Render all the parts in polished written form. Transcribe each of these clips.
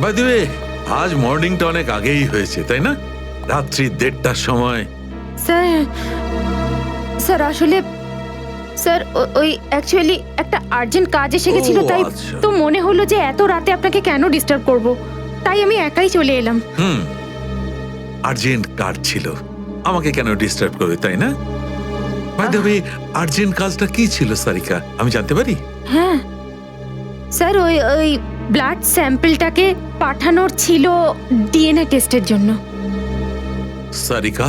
By the way, আজ মর্নিংটা অনেক আগেই হয়েছে তাই না? রাত্রি 1:30টার সময়। স্যার স্যার আসলে স্যার ওই অ্যাকচুয়ালি একটা আর্জেন্ট কাজ এসে গেছিল, তাই আচ্ছা। তো মনে হলো যে এত রাতে আপনাকে কেন ডিস্টার্ব করব, তাই আমি একাই চলে এলাম। আর্জেন্ট কাজ ছিল, আমাকে কেন ডিস্টার্ব করবে তাই না? বাই দ্য ওয়ে, আর্জেন্ট কাজটা কি ছিল সারিকা, আমি জানতে পারি? হ্যাঁ স্যার, ওই ওই ব্লাড স্যাম্পলটাকে পাঠানোর ছিল ডিএনএ টেস্টের জন্য। Sarika,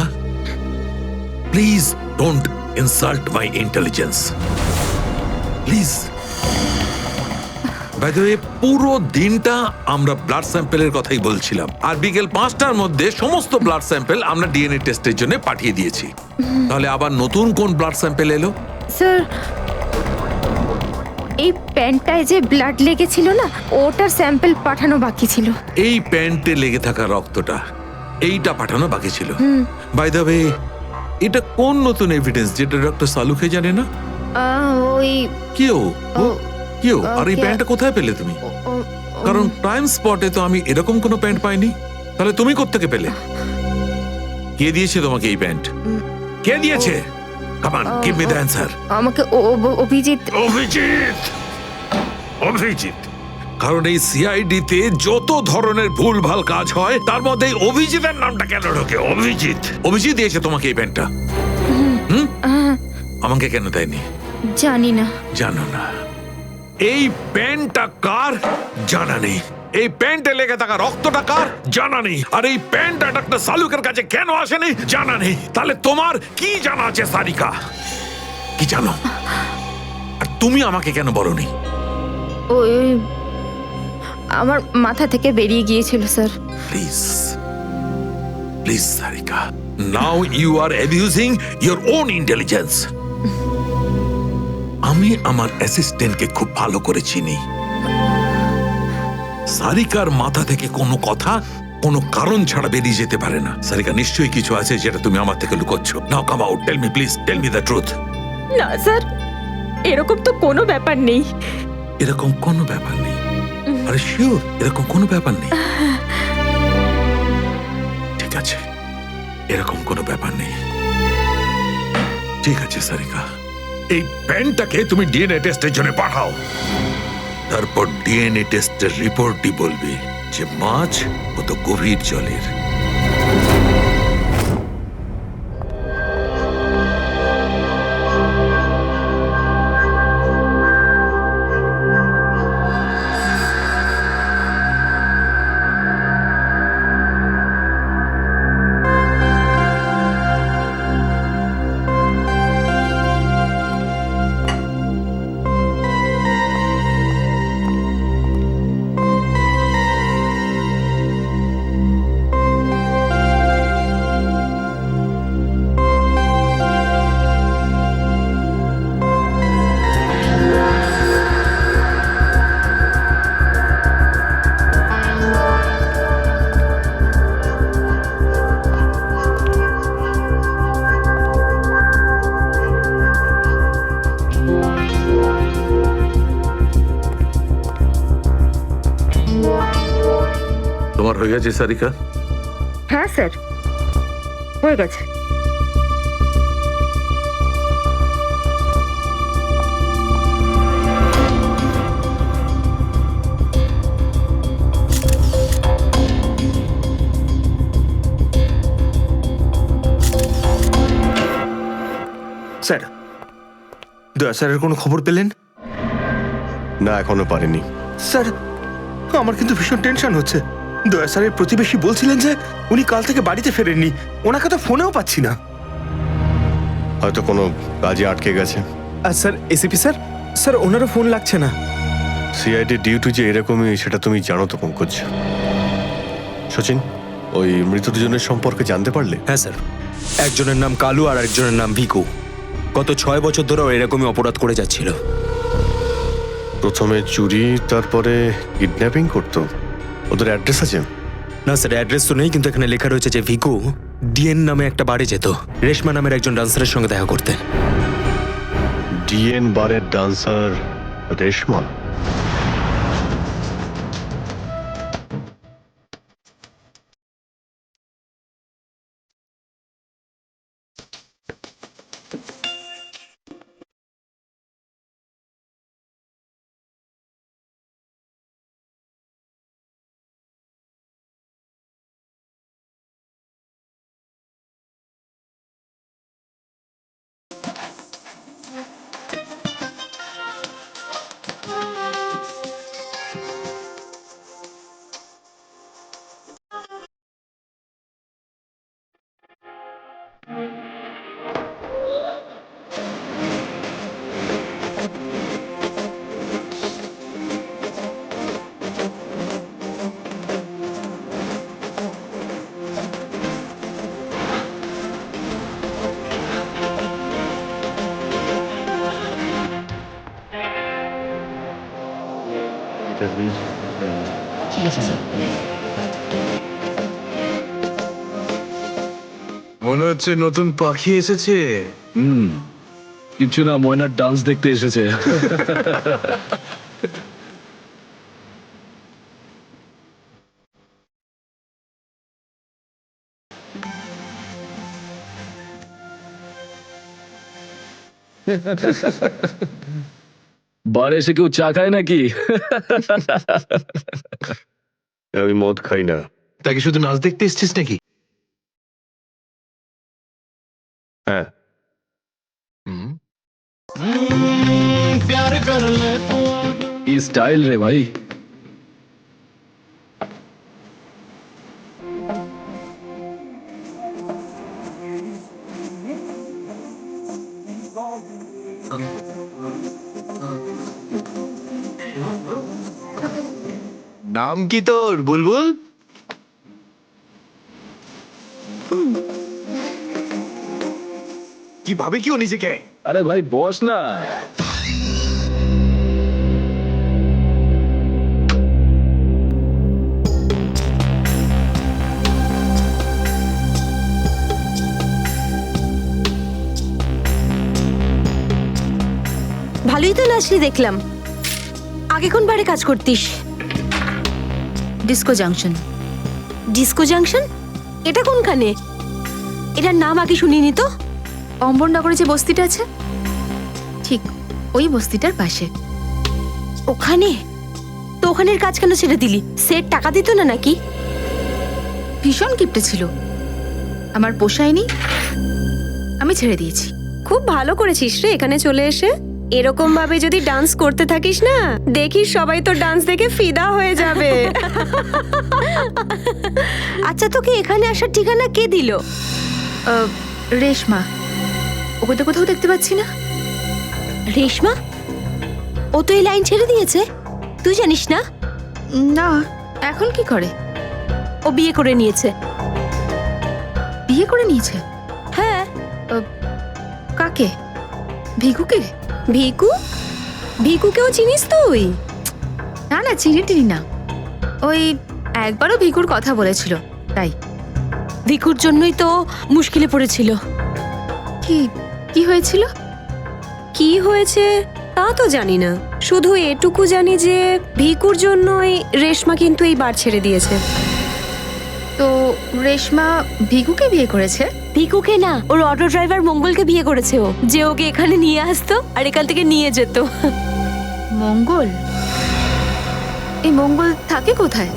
please don't insult my intelligence, please. By the way, পুরো দিনটা আমরা ব্লাড স্যাম্পেলের কথাই বলছিলাম, আর বিকেল 5টার মধ্যে সমস্ত ব্লাড স্যাম্পেল আমরা ডিএনএ টেস্টের জন্য পাঠিয়ে দিয়েছি। তাহলে আবার নতুন কোন ব্লাড স্যাম্পেল এলো? স্যার এই প্যান্টটায় যে ব্লাড লেগেছিল না, ওটার স্যাম্পল পাঠানো বাকি ছিল। এই প্যান্টে লেগে থাকা রক্তটা, এইটা পাঠানো বাকি ছিল। বাই দ্য ওয়ে, এটা কোন নতুন এভিডেন্স যেটা ডক্টর সালুকে জানে না? ওই কেউ কেউ আর এই Okay. প্যান্টটা কোথায় পেলে তুমি? ও- ও- কারণ ক্রাইম স্পটে তো আমি এরকম কোনো প্যান্ট পাইনি। তাহলে তুমি কোত্থেকে পেলে? কে দিয়েছে তোমাকে এই প্যান্ট? কে দিয়েছে? Come on, give me the answer. আমাকে অভিজিৎ। অভিজিৎ, কারণ এই সিআইডি তে যত ধরনের ভুলভাল কাজ হয় তার মধ্যে এই অভিজিতের নামটা কেন ঢোকে? অভিজিৎ দিয়েছে তোমাকে এই প্যান্টটা? আমাকে কেন দেয়নি? জানি না। জানো না? এই প্যান্টটা কার জানা নেই, এই প্যান্টে লেগে থাকা রক্তটা কার জানা নেই, আর এই প্যান্টটা ডাক্তার সালুকের কাছে কেন আসেনি জানা নেই। তাহলে তোমার কি জানা আছে সারিকা? কি জানো? আর তুমি আমাকে কেন বলনি? ওই আমার মাথা থেকে বেরিয়ে গিয়েছিল sir. Please please Sarika, now you are abusing your own intelligence. আমি আমার অ্যাসিস্ট্যান্টকে খুব ভালো করে চিনি। সারিকার মাথা থেকে কোনো কথা কোনো কারণ ছাড়া বেরিয়ে যেতে পারে না। সারিকা, নিশ্চয়ই কিছু আছে যেটা তুমি আমার থেকে লুকোচ্ছ। Now come out, tell me please, tell me the truth. না স্যার, এরকম তো কোনো ব্যাপার নেই। এরকম কোনো ব্যাপার নেই? আরে শিওর, এরকম কোনো ব্যাপার নেই? ঠিক আছে, এরকম কোনো ব্যাপার নেই। ঠিক আছে সারিকা, এই প্যান্টটাকে তুমি ডিএনএ টেস্টের জন্য পাঠাও। তারপর ডিএনএ টেস্টের রিপোর্টই বলবে যে মাছ কত গভীর জলের। তোমার হয়ে গেছে সারিকা? হ্যাঁ স্যার, হয়ে গেছে। স্যার, দয়া স্যারের কোনো খবর পেলেন? না, এখনো পারিনি। স্যার, আমার কিন্তু ভীষণ টেনশন হচ্ছে। দয়া স্যারের প্রতিবেশী বলছিলেন যে উনি কাল থেকে বাড়িতে ফেরেননি, ওনাকে তো ফোনেও পাচ্ছি না। হয়তো কোনো কাজে আটকে গেছে। আর স্যার এসিপি স্যার, স্যার ওনারও ফোন লাগছে না। সিআইডি ডিউটি যে এরকমই সেটা তুমি জানো তো পঙ্কজ। সচিন, ওই মৃত দুজনের সম্পর্কে জানতে পারলে? হ্যাঁ স্যার, একজনের নাম কালু আর একজনের নাম ভিকু। গত 6 বছর ধরে এরকমই অপরাধ করে যাচ্ছিল। প্রথমে চুরি, তারপরে কিডন্যাপিং করতো। ওদের অ্যাড্রেস আছে? না স্যার, অ্যাড্রেস তো নেই, কিন্তু এখানে লেখা রয়েছে যে ভিকু ডিএন নামে একটা বারে যেত রেশমা নামের একজন ডান্সারের সঙ্গে দেখা করতে। ডিএন বারের ডান্সার রেশমা? মনে হচ্ছে নতুন পাখি এসেছে। কিছু না, ময়নার ডান্স দেখতে এসেছে। বারে এসে কেউ চা খায় নাকি? আমি মদ খাই না। তাকে শুধু নাচ দেখতে এসেছিস নাকি? হ্যাঁ, কি স্টাইল রে ভাই। নাম কি তোর বুলবুল? কি ভাবে কি ও নিজেকে? আরে ভাই বস না। ভালোই তো নাচলি দেখলাম। আগে কোন বারে কাজ করতিস? Disco junction. Disco junction? এটা কোনখানে? এটার নাম আগে শুনিনি তো। অম্বরনগরে যে বস্তিটা আছে, ঠিক ওই বস্তিটার পাশে। ওখানে? তো ওখানের কাজ কেন ছেড়ে দিলি? সেট টাকা দিত না নাকি? ভীষণ কিপটে ছিল, আমার পোষায়নি, আমি ছেড়ে দিয়েছি। খুব ভালো করেছিস রে এখানে চলে এসে। এরকম ভাবে যদি ডান্স করতে থাকিস না, দেখিস সবাই তোর ডান্স দেখে ফিদা হয়ে যাবে। আচ্ছা, তোকে এখানে আসার ঠিকানা কে দিল? রেশমা, ওকে তো কোথাও দেখতে পাচ্ছি না। রেশমা? ও তো এই লাইন ছেড়ে দিয়েছে, তুই জানিস না? না, এখন কি করে? ও বিয়ে করে নিয়েছে। বিয়ে করে নিয়েছে? হ্যাঁ। কাকে? ভিকুকে? ভিকু? ভিকুকেও চিনিস তুই? না না, চিনি টিনি না। ওই একবারও ভিকুর কথা বলেছিল, তাই। ভিকুর জন্যই তো মুশকিলে পড়েছিল। কি কি হয়েছিল? কি হয়েছে তা তো জানি না, শুধু এটুকু জানি যে ভিকুর জন্যই রেশমা কিন্তু এই বার ছেড়ে দিয়েছে। তো রেশমা ভিকুকে বিয়ে করেছে? ভিকুকে না, ওর অটো ড্রাইভার মঙ্গলকে বিয়ে করেছে ও, যে ওকে এখানে নিয়ে আসতো আর এখান থেকে নিয়ে যেত। মঙ্গল? এই মঙ্গল থাকে কোথায়?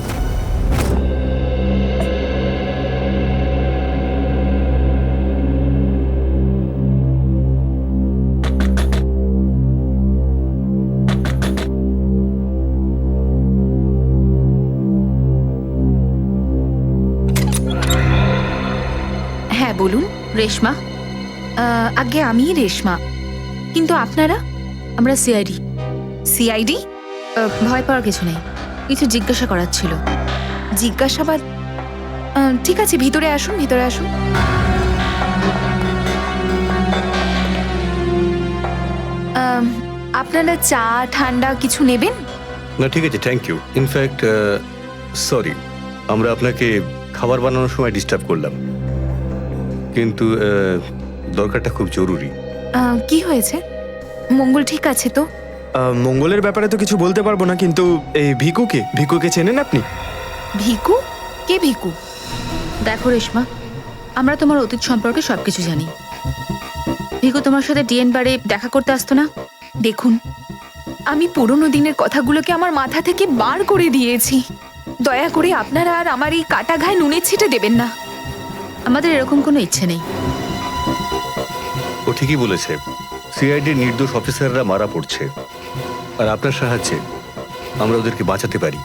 হ্যাঁ বলুন। রেশমা? আগে আমি রেশমা, কিন্তু আপনারা? আমরা সিআইডি। সিআইডি? ভয় পাওয়ার কিছু নেই, কিছু জিজ্ঞাসা করার ছিল। জিজ্ঞাসাবাদ? ঠিক আছে, ভিতরে আসুন, ভিতরে আসুন। আপনারা চা ঠান্ডা কিছু নেবেন? না ঠিক আছে, থ্যাংক ইউ। ইনফ্যাক্ট সরি, আমরা আপনাকে খাবার বানানোর সময় ডিস্টার্ব করলাম, কিন্তু দরকারটা খুব জরুরি। কি হয়েছে? মঙ্গল ঠিক আছে তো? মঙ্গলের ব্যাপারে তো কিছু বলতে পারবো না, কিন্তু এই ভিকুকে চেনেন আপনি? ভিকু? কে ভিকু? দেখো রেশমা, আমরা তোমার অতীত সম্পর্কে সবকিছু জানি। ভিকু তোমার সাথে ডিএন বারে দেখা করতে আসতো না? দেখুন, আমি পুরোনো দিনের কথাগুলোকে আমার মাথা থেকে বার করে দিয়েছি। দয়া করে আপনারা আর আমার এই কাটা ঘায়ে নুনের ছিটে দেবেন না। আমাদের এরকম কোনো ইচ্ছে নেই। ও ঠিকই বলেছে, সিআইডির নির্দোষ অফিসাররা মারা পড়ছে, আর আপনার সাহায্যে আমরা ওদেরকে বাঁচাতে পারি।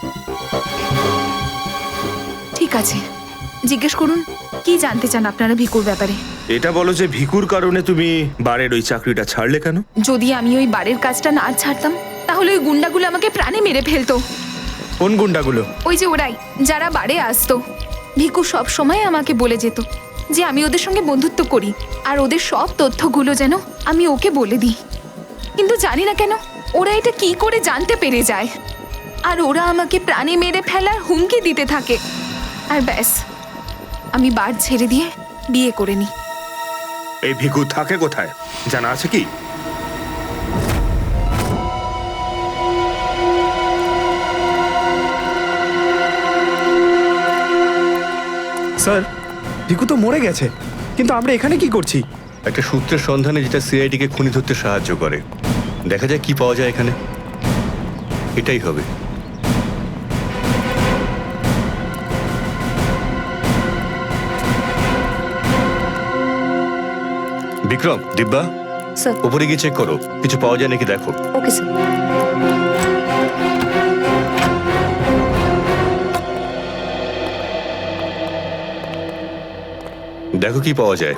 ঠিক আছে, জিজ্ঞেস করুন, কি জানতে চান আপনারা ভিকুর ব্যাপারে? এটা বলো যে ভিকুর কারণে তুমি বারের ওই চাকরিটা ছাড়লে কেন? যদি আমি ওই বাড়ির কাজটা না ছাড়তাম, তাহলে ওই গুন্ডাগুলো আমাকে প্রাণে মেরে ফেলতো। কোন গুন্ডাগুলো? ওই যে ওরাই, যারা বাড়ে আসতো। ভিকু সব সময় আমাকে বলে যেত যে আমি ওদের সঙ্গে বন্ধুত্ব করি, আর ওদের সব তথ্যগুলো যেন আমি ওকে বলে দিই। কিন্তু জানি না কেন ওরা এটা কি করে জানতে পেরে যায়। আর ওরা আমাকে প্রাণে মেরে ফেলার হুমকি দিতে থাকে। আর ব্যাস, আমি বার ছেড়ে দিয়ে বিয়ে করে নিই। এই ভিকু থাকে কোথায় জানা আছে কি? স্যার, ভিকু তো মরে গেছে, কিন্তু আমরা এখানে কি করছি? একটা সূত্রের সন্ধানে যেটা সিআইডিকে খুনি ধরতে সাহায্য করে। দেখা যায় কি পাওয়া যায় এখানে। এটাই হবে। বিক্রম, দিব্যা, স্যার। উপরে গিয়ে চেক করো, কিছু পাওয়া যায় নাকি দেখো। Okay sir. দেখো কি পাওয়া যায়।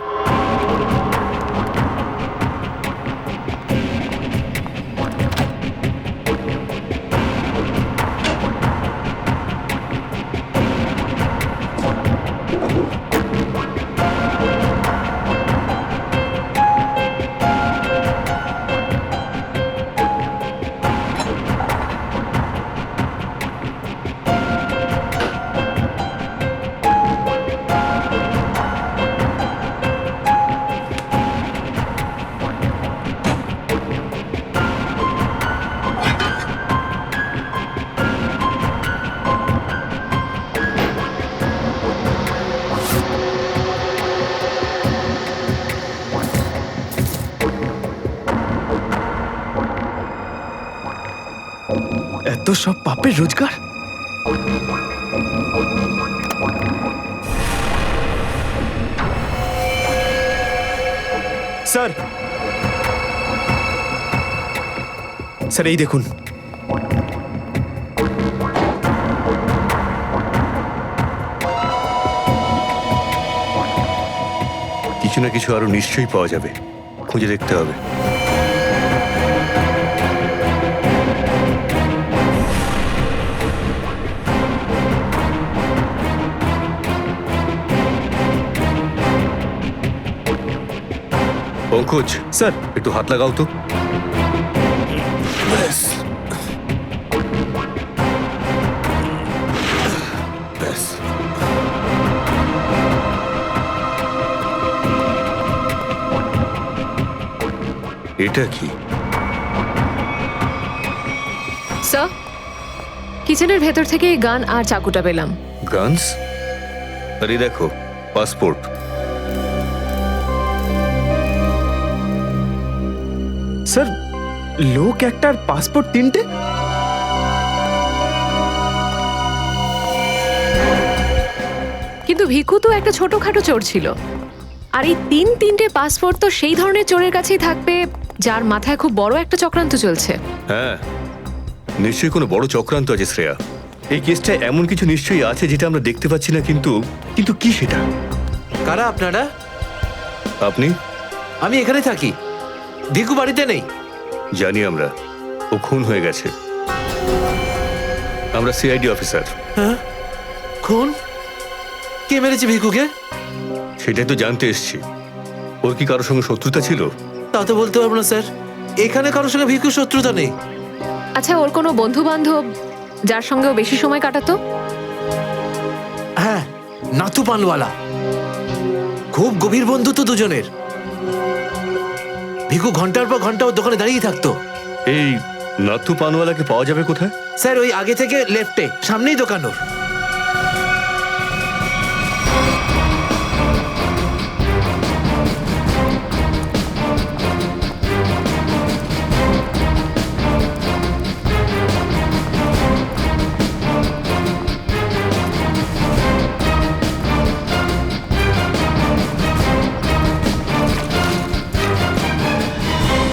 এত সব পাপের রোজগার? স্যার, স্যার এই দেখুন। কিছু না কিছু আরো নিশ্চয়ই পাওয়া যাবে, খুঁজে দেখতে হবে। পঙ্কজ, স্যার, একটু হাত লাগাও তো। এটা কি? স্যার, কিচেনের ভেতর থেকে এই গান আর চাকুটা পেলাম। গানস? আরে দেখো, পাসপোর্ট। স্যার, লোক একটার পাসপোর্ট তিনটে? কিন্তু ভিকু তো একটা ছোটখাটো চোর ছিল, আর এই তিনটে পাসপোর্ট তো সেই ধরনের চোরের কাছেই থাকবে যার মাথায় খুব বড় একটা চক্রান্ত চলছে। হ্যাঁ, নিশ্চয়ই কোনো বড় চক্রান্ত আছে শ্রেয়া। এই কেসটা এমন কিছু নিশ্চয়ই আছে যেটা আমরা দেখতে পাচ্ছি না, কিন্তু কিন্তু কি সেটা? কারা আপনারা? আপনি? আমি এখানে থাকি, ভিকু বাড়িতে নেই। জানি আমরা, ও খুন হয়ে গেছে। আমরা সিআইডি অফিসার। হ্যাঁ, খুন? কে মেরেছে ভিকুকে? সেটাই তো জানতে এসছি। ওর কি কারোর সঙ্গে শত্রুতা ছিল? তা তো বলতে পারবো না স্যার, এখানে কারোর সঙ্গে ভিকুর শত্রুতা নেই। আচ্ছা, ওর কোনো বন্ধু বান্ধব যার সঙ্গে ও বেশি সময় কাটাতো? হ্যাঁ, নাতু পানওয়ালা। খুব গভীর বন্ধুত্ব দুজনের। ভিকু ঘন্টার পর ঘন্টা ওর দোকানে দাঁড়িয়ে থাকতো। এই নাথু পানওয়ালাকে পাওয়া যাবে কোথায়? স্যার, ওই আগে থেকে লেফটে, সামনেই দোকান ওর।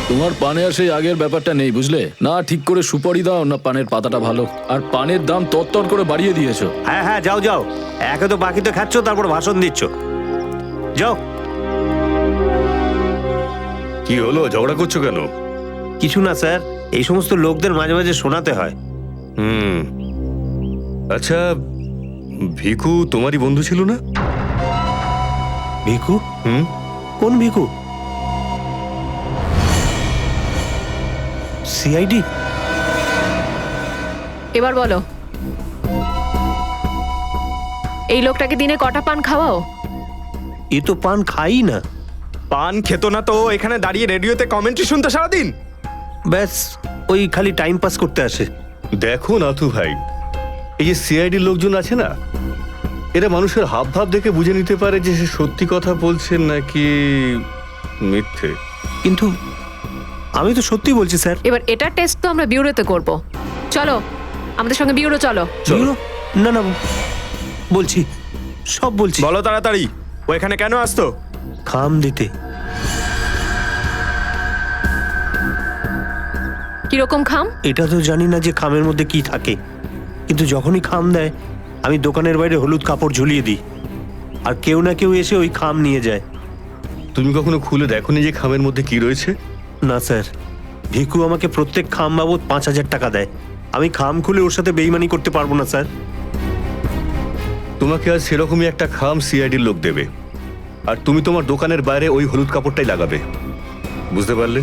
তোমার পানে আর সেই আগের ব্যাপারটা নেই, বুঝলে? না ঠিক করে সুপারি দাও, না পানের পাতাটা ভালো। আর পানের দাম তরতর করে বাড়িয়ে দিয়েছো। হ্যাঁ হ্যাঁ, যাও যাও, একে তো বাকি তো খাচ্ছ, তারপর ভাষণ দিচ্ছ। যাও। কি হলো, ঝগড়া করছো কেন? কিছু না স্যার, এই সমস্ত লোকদের মাঝে মাঝে শোনাতে হয়। আচ্ছা, ভিকু তোমারই বন্ধু ছিল না? ভিকু? কোন ভিকু? সিআইডি? এবার বলো, এই লোকটাকে দিনে কটা পান খাওয়াও? এ তো পান খাই না। পান খেত না তো এখানে দাঁড়িয়ে রেডিওতে কমেন্ট্রি শুনতো সারাদিন। ব্যাস ওই খালি টাইম পাস করতে আসে। দেখো নাথু ভাই, এই যে সিআইডি লোকজন আছে না, এরা মানুষের হাব ভাব দেখে বুঝে নিতে পারে যে সে সত্যি কথা বলছেন নাকি মিথ্যে। কিন্তু আমি তো সত্যি বলছি স্যার। এবার এটার টেস্ট তো আমরা বিউরোতে করব। চলো আমাদের সঙ্গে বিউরো চলো। চলো। না না বলছি, সব বলছি। বলো তাড়াতাড়ি, ও এখানে কেন আসতো? খাম দিতে। কিরকম খাম? এটা তো জানি না যে খামের মধ্যে কি থাকে, কিন্তু যখনই খাম দেয় আমি দোকানের বাইরে হলুদ কাপড় ঝুলিয়ে দিই, আর কেউ না কেউ এসে ওই খাম নিয়ে যায়। তুমি কখনো খুলে দেখোনি যে খামের মধ্যে কি রয়েছে? না স্যার, ভিকু আমাকে প্রত্যেক খাম বাবদ 5,000 টাকা দেয়। আমি খাম খুলে ওর সাথে বেইমানি করতে পারবো না স্যার। তোমাকে আজ সেরকমই একটা খাম সিআইডির লোক দেবে, আর তুমি তোমার দোকানের বাইরে ওই হলুদ কাপড়টাই লাগাবে। বুঝতে পারলে?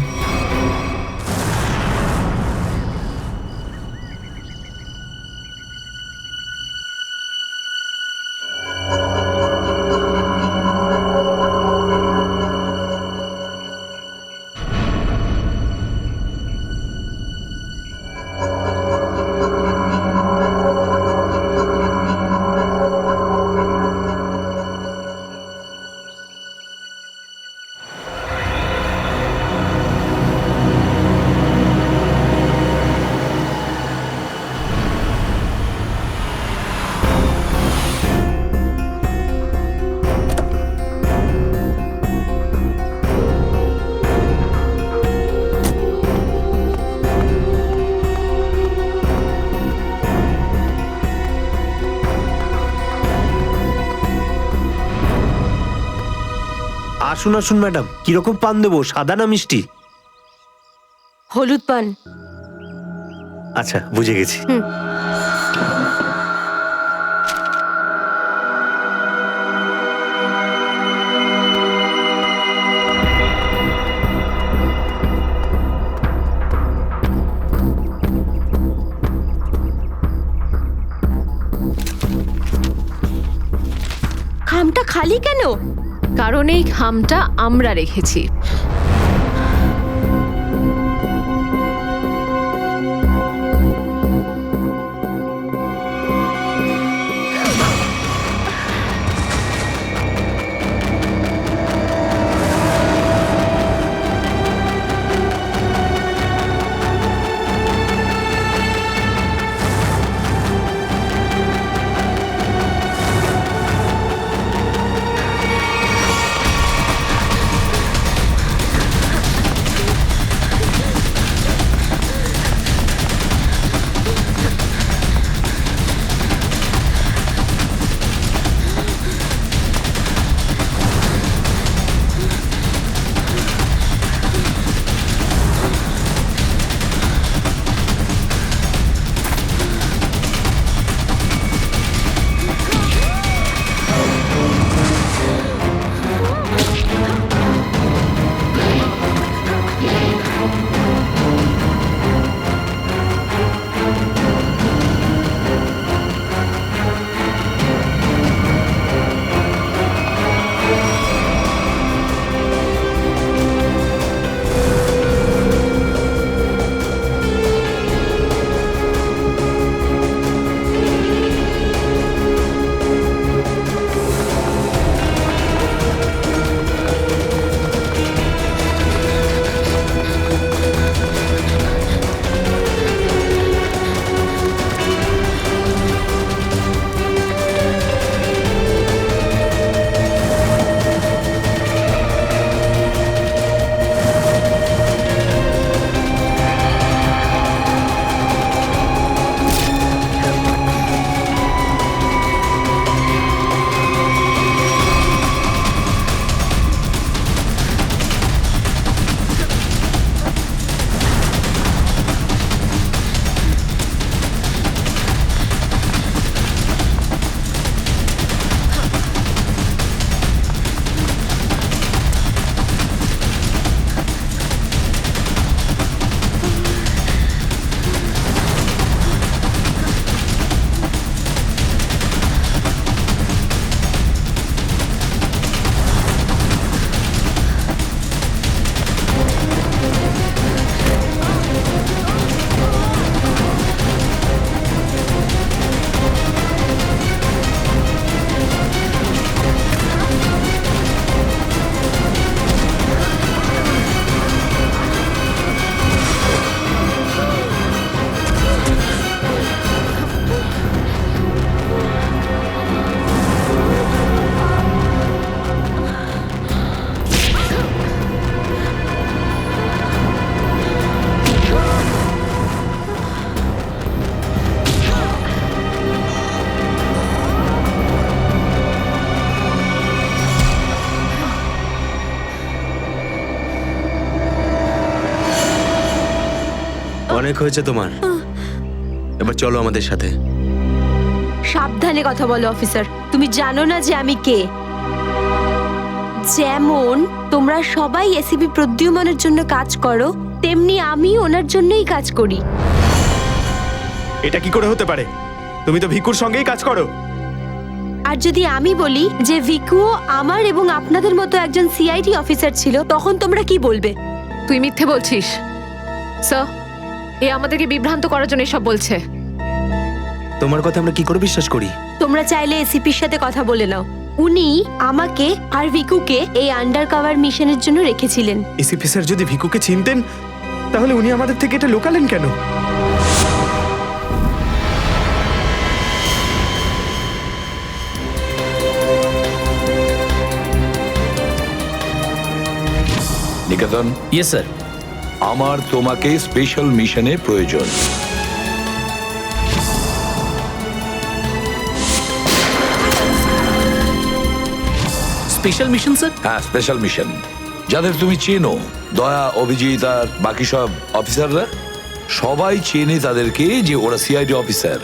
আসুন আসুন ম্যাডাম, কিরকম পান দেবো, সাদা না মিষ্টি? হলুদ পান। আচ্ছা বুঝে গেছি। খামটা খালি কেন? কারণ এই খামটা আমরা রেখেছি। অনেক হয়েছে তোমার, এবার চলো আমাদের সাথে। সাবধানে কথা বলো অফিসার, তুমি জানো না যে আমি কে। যেমন তোমরা সবাই এসিপি প্রদ্যুম্নের জন্য কাজ করো, তেমনি আমি ওনার জন্যই কাজ করি। এটা কি করে হতে পারে? তুমি তো ভিকুর সঙ্গেই কাজ করো। আর যদি আমি বলি যে ভিকুও আমার এবং আপনাদের মতো একজন সিআইডি অফিসার ছিল, তখন তোমরা কি বলবে? তুই মিথ্যে বলছিস স্যার। এ আমাদেরকে বিভ্রান্ত করার জন্য এসব বলছে। তোমার কথা আমরা কি করে বিশ্বাস করি? তোমরা চাইলে এসিপির সাথে কথা বলে নাও। উনি আমাকে আর ভিকুকে এই আন্ডার কভার মিশনের জন্য রেখেছিলেন। এসিপি স্যার যদি ভিকুকে চিনতেন তাহলে উনি আমাদের থেকে এটা লুকালেন কেন? নিকেতন, ইয়েস স্যার। আমার তোমাকে স্পেশাল মিশনে প্রয়োজন। Special mission sir? হ্যাঁ, স্পেশাল মিশন। যাদের তুমি চেনো, দয়া, অভিজিৎ আর বাকি সব অফিসাররা, সবাই চেনে তাদেরকে যে ওরা সিআইডি অফিসার।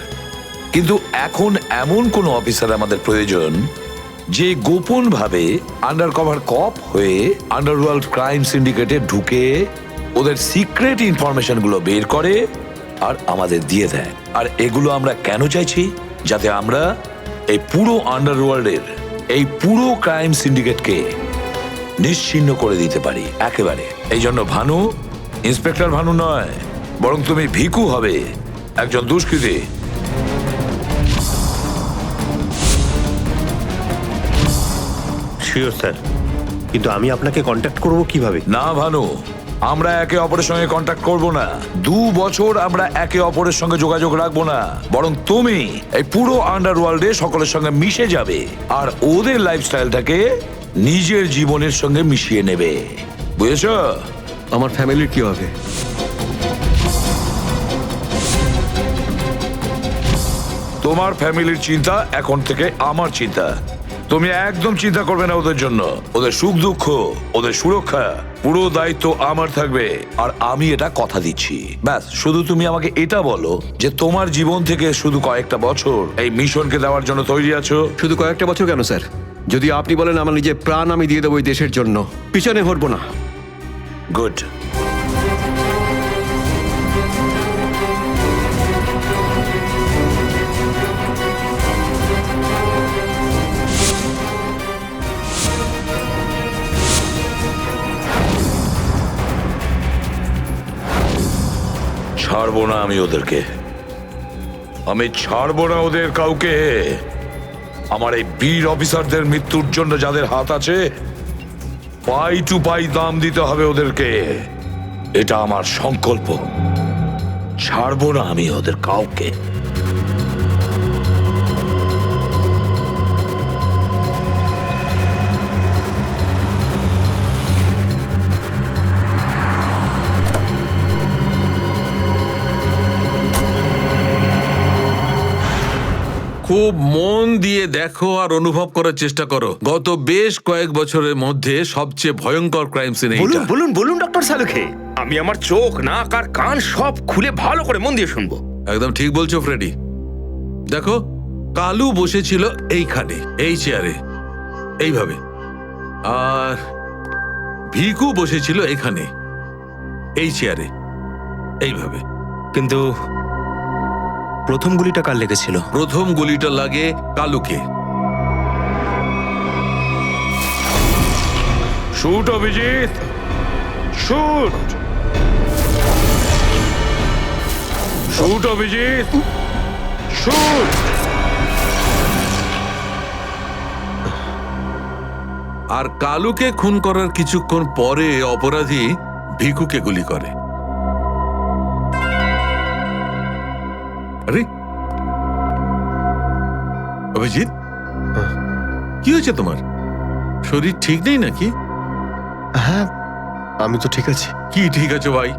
কিন্তু এখন এমন কোন অফিসার আমাদের প্রয়োজন যে গোপন ভাবে আন্ডার কভার কপ হয়ে আন্ডারওয়ার্ল্ড ক্রাইম সিন্ডিকেটে ঢুকে ওদের সিক্রেট ইনফরমেশন গুলো বের করে আর আমাদের দিয়ে দেয়। আর এগুলো আমরা কেন চাইছি? যাতে আমরা এই পুরো আন্ডারওয়ার্ল্ডের এই পুরো ক্রাইম সিন্ডিকেটকে নিশ্চিহ্ন করে দিতে পারি একেবারে। এই জন্য ভানু ইন্সপেক্টর ভানু নয়, বরং তুমি ভিকু হবে, একজন দুষ্কৃতী। শিওর স্যার, কিন্তু আমি আপনাকে কন্ট্যাক্ট করব কিভাবে? না ভানু, আমরা একে অপরের সঙ্গে কন্ট্যাক্ট করব না। 2 বছর আমরা একে অপরের সঙ্গে যোগাযোগ রাখবো না, বরং তুমি এই পুরো আন্ডারওয়ার্ল্ডে সকলের সঙ্গে মিশে যাবে আর ওদের লাইফস্টাইলটাকে নিজের জীবনের সঙ্গে মিশিয়ে নেবে। বুঝেছ? আমার ফ্যামিলির কি হবে? তোমার ফ্যামিলির চিন্তা এখন থেকে আমার চিন্তা। তুমি একদম চিন্তা করবে না ওদের জন্য। ওদের সুখ দুঃখ, ওদের সুরক্ষা, পুরো দায়িত্ব আমার থাকবে। আর আমি এটা কথা দিচ্ছি। ব্যাস, শুধু তুমি আমাকে এটা বলো যে তোমার জীবন থেকে শুধু কয়েকটা বছর এই মিশনকে দেওয়ার জন্য তৈরি আছো। শুধু কয়েকটা বছর কেন স্যার? যদি আপনি বলেন আমার নিজের প্রাণ আমি দিয়ে দেবো এই দেশের জন্য, পিছনে হটবো না। গুড। ছাড়বো না আমি ওদেরকে, আমি ছাড়বো না ওদের কাউকে। আমার এই বীর অফিসারদের মৃত্যুর জন্য যাদের হাত আছে, পাই টু পাই দাম দিতে হবে ওদেরকে। এটা আমার সংকল্প। ছাড়বো না আমি ওদের কাউকে। খুব মন দিয়ে দেখো আর অনুভব করার চেষ্টা করো। গত বেশ কয়েক বছরের মধ্যে সবচেয়ে ভয়ঙ্কর ক্রাইম সিন এইটা। বলুন বলুন বলুন ডক্টর সালুখে, আমি আমার চোখ, নাক আর কান সব খুলে ভালো করে মন দিয়ে শুনবো। একদম ঠিক বলছো ফ্রেডি। দেখো, কালু বসেছিল এইখানে, এই চেয়ারে, এইভাবে। আর ভিকু বসেছিল এখানে, এই চেয়ারে, এইভাবে। কিন্তু প্রথম গুলিটা কার লেগেছিল? প্রথম গুলিটা লাগে কালুকে। Shoot Abhijit, shoot. Shoot Abhijit, shoot. আর কালুকে খুন করার কিছুক্ষণ পরে অপরাধী ভিকুকে গুলি করে। আরে অভিজিৎ, কি হয়েছে তোমার? শরীর ঠিক নেই নাকি? হ্যাঁ, আমি তো ঠিক আছি। কি ঠিক আছে ভাই?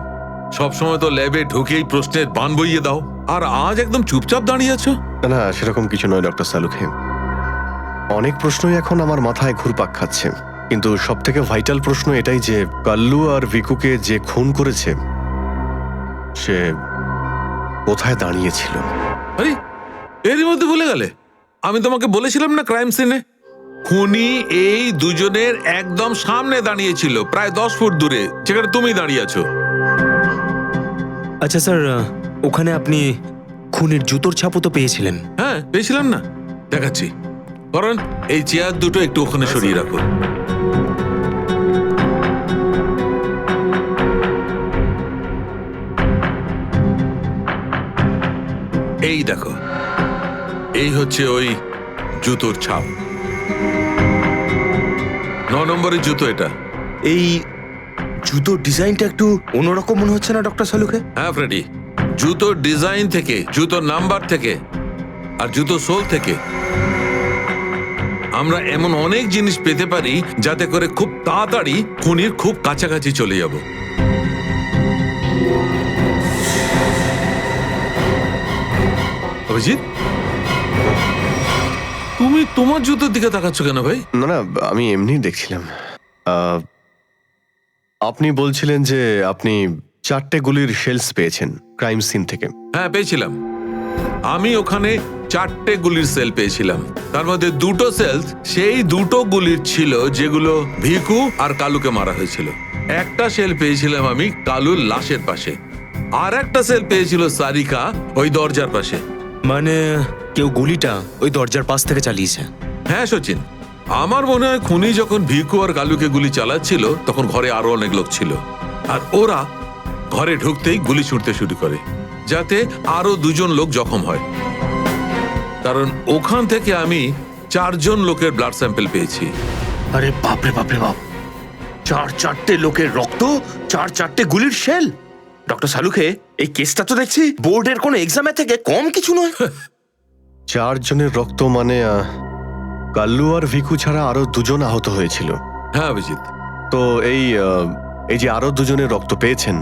সবসময় তো ল্যাবে ঢুকেই প্রশ্নের বান বইয়ে দাও, আর আজ একদম চুপচাপ দাঁড়িয়ে আছো। না, সেরকম কিছু নয় ডক্টর সালুখে। অনেক প্রশ্নই এখন আমার মাথায় ঘুরপাক খাচ্ছে, কিন্তু সব থেকে ভাইটাল প্রশ্ন এটাই যে কাল্লু আর ভিকুকে যে খুন করেছে সে কোথায় দাঁড়িয়েছিল? আরে এরই মধ্যে ভুলে গেলে? আমি তোমাকে বলেছিলাম না ক্রাইম সিনে খুনি এই দুজনের একদম সামনে দাঁড়িয়েছিল, প্রায় 10 ফুট দূরে, যেখানে তুমি দাঁড়িয়ে আছো। আচ্ছা স্যার, ওখানে আপনি খুনির জুতোর ছাপও তো পেয়েছিলেন। হ্যাঁ পেয়েছিলাম না, দেখাচ্ছি। কারণ এই চেয়ার দুটো একটু ওখানে সরিয়ে রাখো। এই দেখো, এই হচ্ছে ওই জুতোর ছাপ। 9 নম্বরের জুতো এটা। এই জুতোর ডিজাইনটা একটু অন্যরকম মনে হচ্ছে না ডক্টর সালুকে? হ্যাঁ ফ্রেডি, জুতোর ডিজাইন থেকে, জুতোর নাম্বার থেকে আর জুতো সোল থেকে আমরা এমন অনেক জিনিস পেতে পারি যাতে করে খুব তাড়াতাড়ি খুনির খুব কাছাকাছি চলে যাব। অভিজিৎ, তুমি তোমার জুতোর দিকে তাকাচ্ছ কেন ভাই? না না, আমি এমনি দেখছিলাম। আপনি বলছিলেন যে আপনি 4টে গুলির শেলস পেয়েছেন ক্রাইম সিন থেকে। হ্যাঁ পেয়েছিলাম। আমি ওখানে 4টে গুলির সেল পেয়েছিলাম। তার মধ্যে 2টো সেল সেই 2টো গুলির ছিল যেগুলো ভিকু আর কালুকে মারা হয়েছিল। একটা সেল পেয়েছিলাম আমি কালুর লাশের পাশে, আর একটা সেল পেয়েছিল সারিকা ওই দরজার পাশে। মানে কেউ গুলিটা ওই দরজার পাশ থেকে চালিয়েছে? হ্যাঁ সচিন, আমার মনে হয় খুনি যখন ভিকু আর কালুকে গুলি চালাচ্ছিল তখন ঘরে আরো অনেক লোক ছিল, আর ওরা ঘরে ঢুকতেই গুলি ছুটতে শুরু করে যাতে আরো 2জন লোক জখম হয়। কারণ ওখান থেকে আমি 4জন লোকের ব্লাড স্যাম্পল পেয়েছি। আরে বাপরে বাপরে বাপ, 4টে লোকের রক্ত, 4টে গুলির শেল। ডক্টর সালুকে, এই কেসটা তো দেখছি বোর্ডের কোনো এক্সামের থেকে কম কিছু নয়। 4 জনের রক্ত মানে কাল্লু আর ভিকু ছাড়া আরো 2জন আহত হয়েছিল। হ্যাঁ অভিজিৎ। তো এই যে আরো 2জনের রক্ত পেয়েছেন,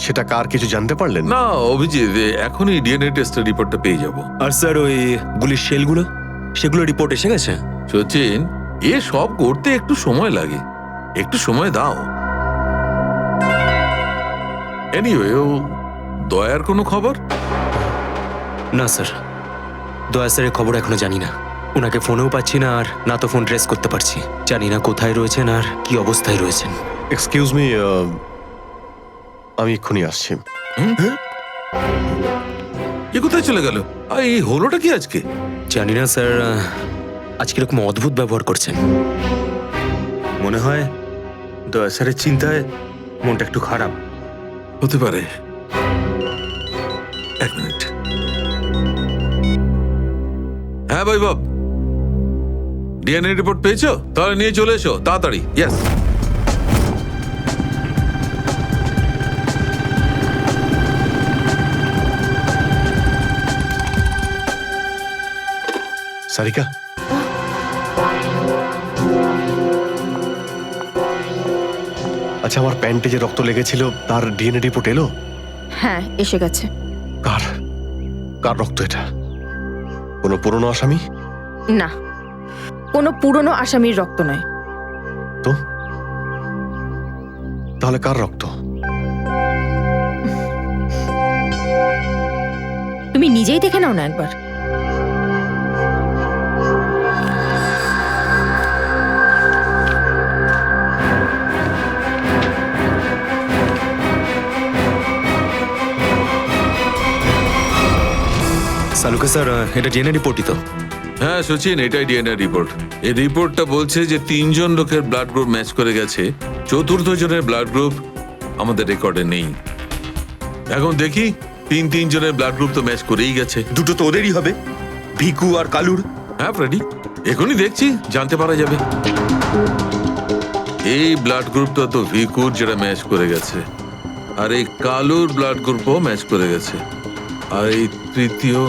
সেটা কার কিছু জানতে পারলেন? না অভিজিৎ, এখনই ডিএনএ টেস্টের রিপোর্টটা পেয়ে যাব। আর স্যার ওই গুলির শেলগুলো, সেগুলো রিপোর্ট এসে গেছে? সচিন, এ সব করতে একটু সময় লাগে, একটু সময় দাও। এনিওয়ে, ও দয়ার কোনো খবর? না স্যার, দয়া স্যারের খবর এখনো জানি না। ওনাকে ফোনেও পাচ্ছি না, আর না তো ফোন ট্রেস করতে পারছি। জানি না কোথায় রয়েছেন আর কি অবস্থায় রয়েছেন। এক্সকিউজ মি, আমি এক্ষুনি আসছি। এ কোথায় চলে গেল? এই হলোটা কি আজকে? জানি না স্যার, আজকে এরকম অদ্ভুত ব্যবহার করছেন। মনে হয় দয়া স্যারের চিন্তায় মনটা একটু খারাপ। হতে পারে। 1 মিনিট। হ্যাঁ বৈভব, ডিএনএ রিপোর্ট পেয়েছো? তাহলে নিয়ে চলে এসো তাড়াতাড়ি। ইয়েস। সারিকা, আচ্ছা, আমার প্যান্টে যে রক্ত লেগেছিল তার ডিএনএ রিপোর্ট এলো? হ্যাঁ এসে গেছে। কার কার রক্ত এটা? কোনো পুরনো আসামি? না, কোনো পুরনো আসামির রক্ত নয়। তো তাহলে কার রক্ত? তুমি নিজেই দেখে নাও না একবার। সালুকে স্যার, এটা ডিএনএ রিপোর্টই তো? হ্যাঁ সচিন, এটাই ডিএনএ রিপোর্ট। এই রিপোর্টটা বলছে যে 3জন লোকের ব্লাড গ্রুপ ম্যাচ করে গেছে, 4র্থ জনের ব্লাড গ্রুপ আমাদের রেকর্ডে নেই। এখন দেখি, 3 জনের ব্লাড গ্রুপ তো ম্যাচ করেই গেছে। 2টো তো ওদেরই হবে, ভিকু আর কালুর। হ্যাঁ ফ্রেডি, এখনই দেখছি, জানতে পারা যাবে। এই ব্লাড গ্রুপটা তো ভিকুর, যেটা ম্যাচ করে গেছে, আর এই কালুর ব্লাড গ্রুপও ম্যাচ করে গেছে, আর এই তৃতীয়।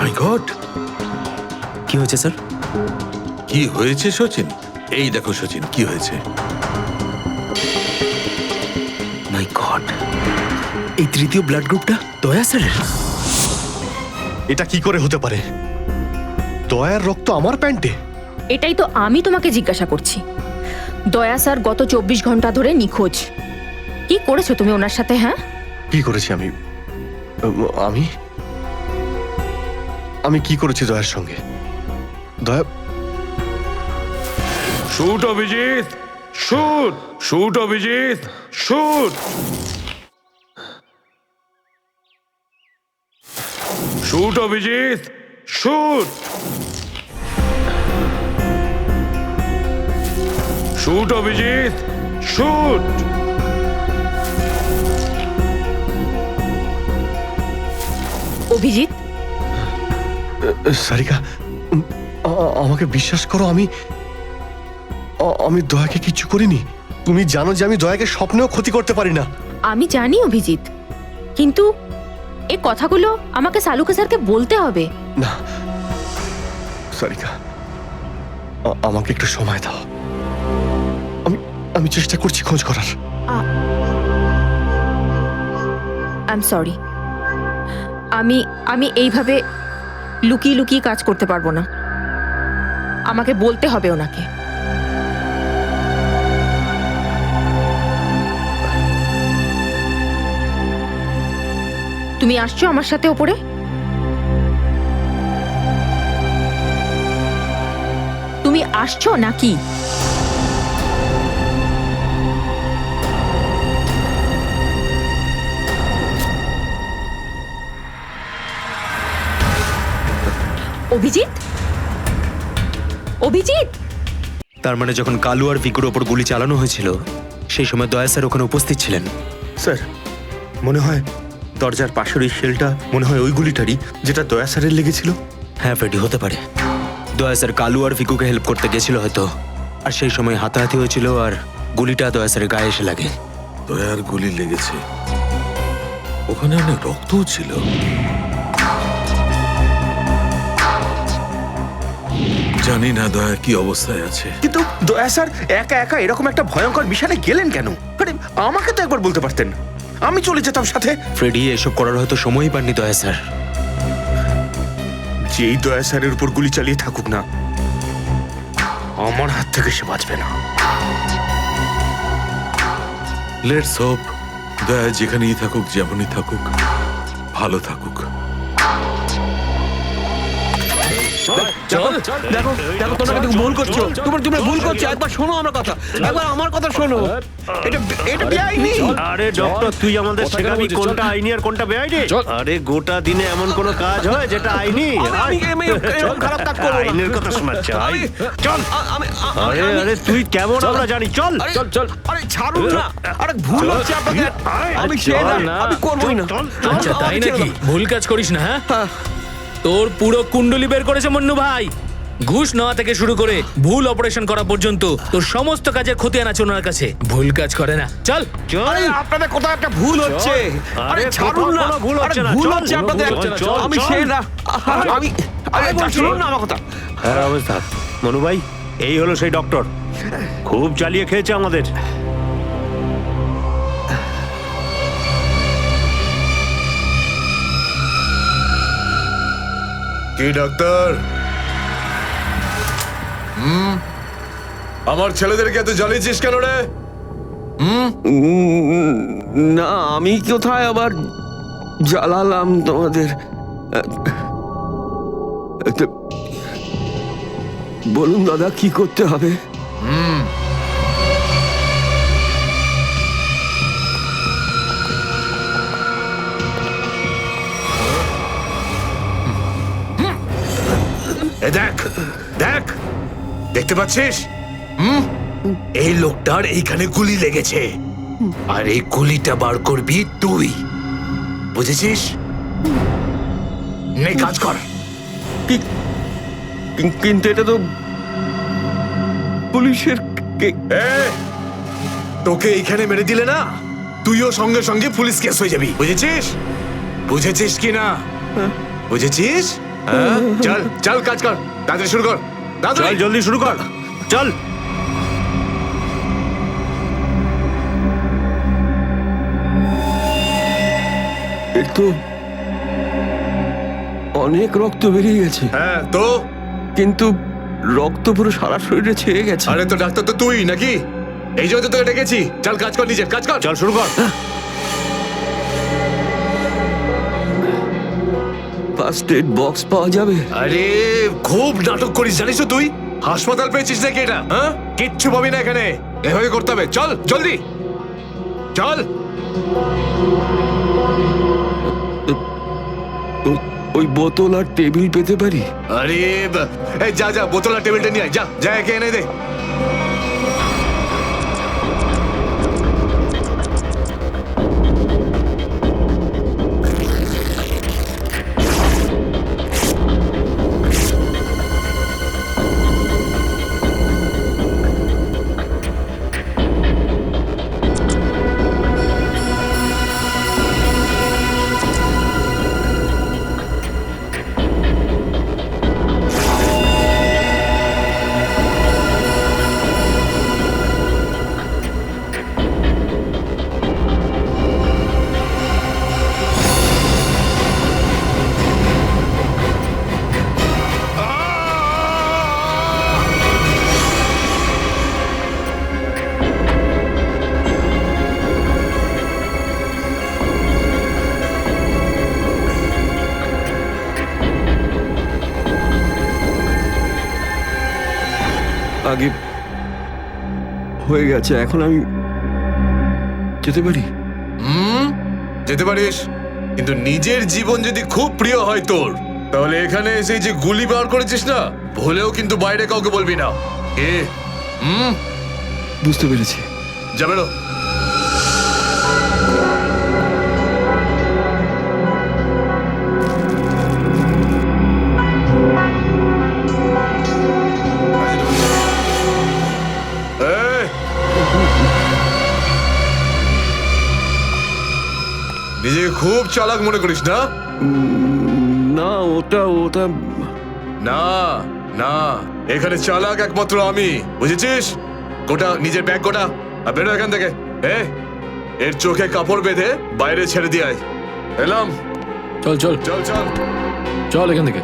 মাই গড, কি হয়েছে স্যার? কি হয়েছে সচিন? এই দেখো সচিন, কি হয়েছে। মাই গড, এই তৃতীয় ব্লাড গ্রুপটা দয়া স্যারের? এটা কি করে হতে পারে? দয়ার রক্ত আমার প্যান্টে? এটাই তো আমি তোমাকে জিজ্ঞাসা করছি। দয়া স্যার গত 24 ঘন্টা ধরে নিখোঁজ। কি করেছো তুমি ওনার সাথে? হ্যাঁ, কি করেছি আমি? আমি আমি কি করেছি দয়ার সঙ্গে? দয়া, shoot Abhijit, shoot, shoot Abhijit, shoot, shoot Abhijit, shoot, shoot Abhijit, shoot. Abhijit, Sarika, আমাকে বিশ্বাস করো, আমি দয়াকে কিচ্ছু করিনি। তুমি জানো যে আমি দয়াকে স্বপ্নেও ক্ষতি করতে পারি না। আমি জানি অভিজিৎ, কিন্তু এই কথাগুলো আমাকে সালুকে স্যারকে বলতে হবে। না সারিকা, আমাকে একটু সময় দাও। আমি চেষ্টা করছি খোঁজ করার। আই এম সরি, আমি এইভাবে লুকিয়ে লুকিয়ে কাজ করতে পারবো না। আমাকে বলতে হবে ওনাকে। তুমি আসছো আমার সাথে ওপরে? তুমি আসছো নাকি? অভিজিৎ, অভিজিৎ, তার মানে যখন কালু আর ভিকুর ওপর গুলি চালানো হয়েছিল সেই সময় দয়া স্যার ওখানে উপস্থিত ছিলেন। স্যার, মনে হয় দরজার পাশের ওই শেলটা মনে হয় ওই গুলিটারই, যেটা দয়া স্যারের লেগেছিল। হ্যাঁ ফ্রেডি, হতে পারে। দয়া স্যার কালু আর ভিকুকে হেল্প করতে গেছিল হয়তো, আর সেই সময় হাতাহাতি হয়েছিল আর গুলিটা দয়া স্যারের গায়ে এসে লাগে। দয়ার গুলি লেগেছে, ওখানে অনেক রক্তও ছিল। জানি না দয়া কি অবস্থায় আছে। কিন্তু দয়া স্যার একা একা এরকম একটা ভয়ঙ্কর বিষয়ে গেলেন কেন? আরে আমাকে তো একবার বলতে পারতেন, আমি চলে যেতাম সাথে। ফ্রেডি, এসব করার হয়তো সময়ই পাননি দয়া স্যার। যেই দয়া স্যারের উপর গুলি চালিয়ে থাকুক না, আমার হাত থেকে সে বাঁচবে না। লেটস হোপ দয়া যেখানেই থাকুক, যেমনই থাকুক, ভালো থাকুক। দেখো দেখো, তোমরা কিন্তু ভুল করছো। তোমরা ভুল করছো। একবার শোনো আমার কথা, একবার আমার কথা শোনো। এটা বেআইনি। আরে ডক্টর, তুই আমাদের শেখাবি কোনটা আইনি আর কোনটা বেআইনি? আরে গোটা দিনে এমন কোন কাজ হয় যেটা আইনি? চল, খারাপ কাজ করো। আইনের কথা শোনাচ্ছ? চল। আরে তুই কেমন আমরা জানি। চল চল চল। আরে ছাড়ুন না। আরে ভুল হচ্ছে আপনাদের। আমি আমি করবই না। আচ্ছা তাই নাকি? ভুল কাজ করিস না। হ্যাঁ, তোর পুরো কুণ্ডলি বের করেছে মন্নু ভাই। ঘুষ নেওয়া থেকে শুরু করে ভুল অপারেশন করা পর্যন্ত তোর সমস্ত কাজের খতিয়ান আছে ওনার কাছে। ভুল কাজ করে না। চল চল। আপনাদের কোথাও একটা ভুল হচ্ছে। আরে ছাড়ুন না। ভুল হচ্ছে না। ভুল হচ্ছে আপনাদের। আমি সে না। আমি আরে শুনুন না আমার কথা। হ্যাঁ অবস্থা মনু ভাই, এই হলো সেই ডক্টর। খুব চালিয়ে খেয়েছে আমাদের। কি ডাক্তার? আমার ছেলেদেরকে এত জ্বালিয়েছিস কেন রে? না, আমি কোথায় আবার জ্বালালাম তোমাদের? বলুন দাদা, কি করতে হবে? দেখ দেখ, দেখতে পাচ্ছিস? এই লোকটার এইখানে গুলি লেগেছে, আর এই গুলিটা বার করবি তুই, বুঝেছিস? নে কাজ কর। কিন্তু এটা তো পুলিশের। তোকে এইখানে মেরে দিলে না, তুইও সঙ্গে সঙ্গে পুলিশ কেস হয়ে যাবি, বুঝেছিস? বুঝেছিস কি না? বুঝেছিস? চল চল, কাজ কর, তাড়াতাড়ি শুরু কর। চল জলদি শুরু কর, চল। এর তো অনেক রক্ত বেরিয়ে গেছে। হ্যাঁ তো, কিন্তু রক্ত পুরো সারা শরীরে ছেয়ে গেছে। আরে তো ডাক্তার তো তুই নাকি? এই জন্য তো তোকে ডেকেছি। চল কাজ কর, নিজের কাজ কর। চল শুরু কর। ফার্স্ট এড বক্স পাওয়া যাবে? আরে খুব নাটক করিস জানিস তো তুই? হাসপাতাল পেয়েছিস নাকি এটা? হ্যাঁ, কিচ্ছু পাবি না এখানে। এভাবে করতে হবে। চল জলদি চল। ওই বোতল আর টেবিল পেতে পারি? আরে এই যা যা, বোতল আর টেবিলটা নিয়ে আয়, যা যা, একে এনে দে। আগে হয়ে গেছে, এখন আমি যেতে পারি? যেতে পারিস, কিন্তু নিজের জীবন যদি খুব প্রিয় হয় তোর, তাহলে এখানে এসে যে গুলি বার করেছিস না, ভুলেও কিন্তু বাইরে কাউকে বলবি না। এ বুঝতে পেরেছি। যা বেরো। নিজেকে খুব চালাক মনে করিস না? না, ওটা না না, এখানে চালাক একমাত্র আমি, বুঝেছিস? গোটা নিজের ব্যাগ গোটা, আর বেরো এখান থেকে। এর চোখে কাপড় বেঁধে বাইরে ছেড়ে দিয়ে আয়। এলাম। চল চল চল চল চল এখান থেকে।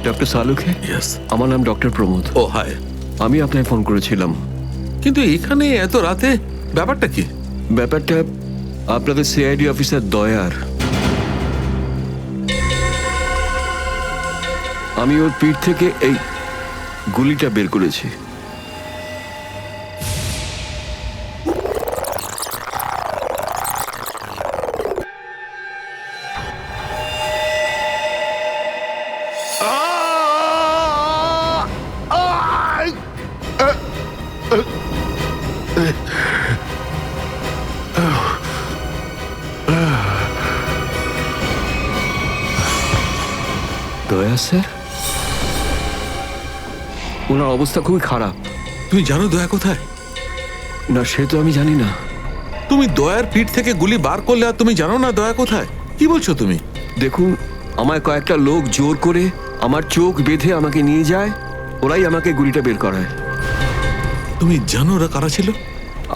ডক্টর সালুখে? ইয়েস। আমার নাম ডক্টর প্রমোদ। ও হাই। আমি আপনাকে ফোন করেছিলাম। কিন্তু এখানে এত রাতে ব্যাপারটা কি? ব্যাপারটা আপনাদের সিআইডি অফিসার দয়ার। আমি ওর পিঠ থেকে এই গুলিটা বের করেছি। দয়া স্যার, ওনার অবস্থা খুবই খারাপ। তুমি জানো দয়া কোথায়? না, সে তো আমি জানি না। তুমি দয়ার পিঠ থেকে গুলি বার করলে আর তুমি জানো না দয়া কোথায়? কি বলছো তুমি? দেখুন, আমায় কয়েকটা লোক জোর করে আমার চোখ বেঁধে আমাকে নিয়ে যায়, ওরাই আমাকে গুলিটা বের করায়। তুমি জানো ওরা কারা ছিল?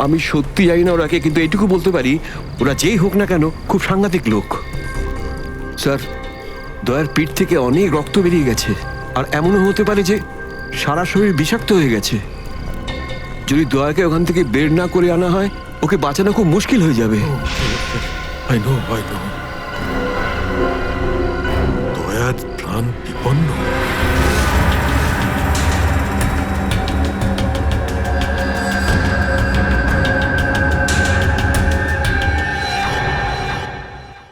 আমি সত্যি জানি না ওরাকে, কিন্তু এইটুকু বলতে পারি ওরা যেই হোক না কেন খুব সাংঘাতিক লোক। স্যার, দয়ার পিঠ থেকে অনেক রক্ত বেরিয়ে গেছে, আর এমনও হতে পারে যে সারা শরীর বিষাক্ত হয়ে গেছে। যদি দয়াকে ওখান থেকে বের না করে আনা হয়, ওকে বাঁচানো খুব মুশকিল হয়ে যাবে। I know. দয়ার প্রাণ বিপন্ন।